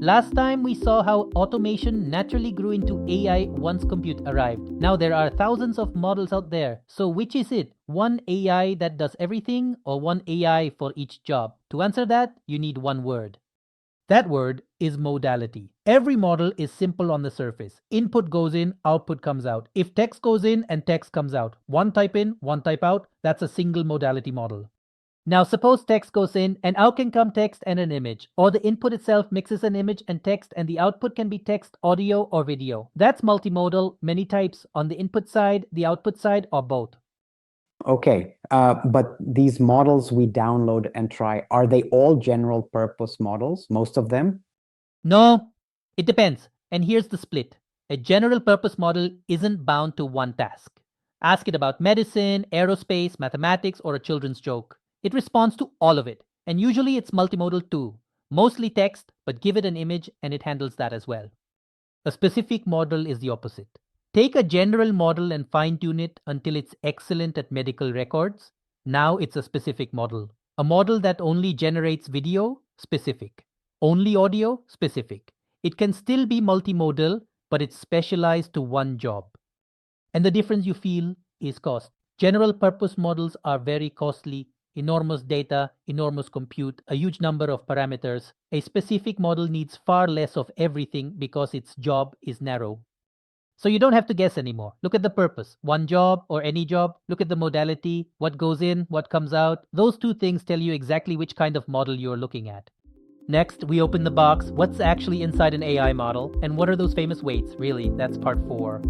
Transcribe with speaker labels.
Speaker 1: Last time we saw how automation naturally grew into AI once compute arrived. Now there are thousands of models out there. So which is it? One AI that does everything or one AI for each job? To answer that, you need one word. That word is modality. Every model is simple on the surface. Input goes in, output comes out. If text goes in and text comes out, one type in, one type out, that's a single modality model. Now suppose text goes in and out can come text and an image, or the input itself mixes an image and text and the output can be text, audio, or video. That's multimodal, many types on the input side, the output side, or both.
Speaker 2: Okay, but these models we download and try, are they all general purpose models, most of them?
Speaker 1: No, it depends. And here's the split. A general purpose model isn't bound to one task. Ask it about medicine, aerospace, mathematics, or a children's joke. It responds to all of it. And usually it's multimodal too. Mostly text, but give it an image and it handles that as well. A specific model is the opposite. Take a general model and fine-tune it until it's excellent at medical records. Now it's a specific model. A model that only generates video, specific. Only audio, specific. It can still be multimodal, but it's specialized to one job. And the difference you feel is cost. General purpose models are very costly, enormous data, enormous compute, a huge number of parameters. A specific model needs far less of everything because its job is narrow. So you don't have to guess anymore. Look at the purpose. One job or any job. Look at the modality, what goes in, what comes out. Those two things tell you exactly which kind of model you're looking at. Next, we open the box. What's actually inside an AI model? And what are those famous weights? Really, that's part 4.